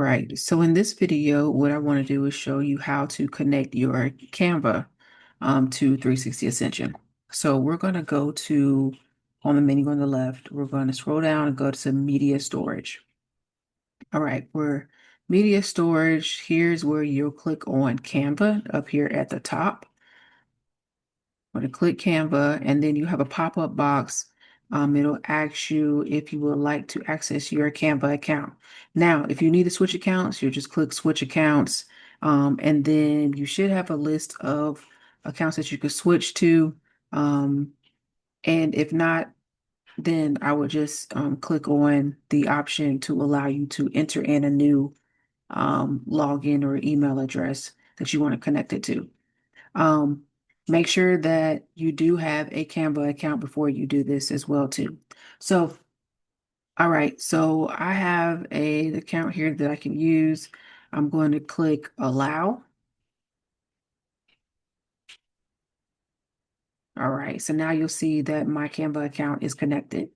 right, so in this video, what I want to do is show you how to connect your Canva to 360 Ascension. So we're going to go to, on the menu on the left, we're going to scroll down and go to media storage. All right, we're media storage. Here's where you'll click on Canva up here at the top. I'm going to click Canva, and then you have a pop-up box. It'll ask you if you would like to access your Canva account. Now, if you need to switch accounts, you just click Switch Accounts, and then you should have a list of accounts that you could switch to. And if not, then I would just click on the option to allow you to enter in a new login or email address that you want to connect it to. Um, Make sure that you do have a Canva account before you do this as well too. So, all right, so I have an account here that I can use. I'm going to click allow. All right, so now you'll see that my Canva account is connected.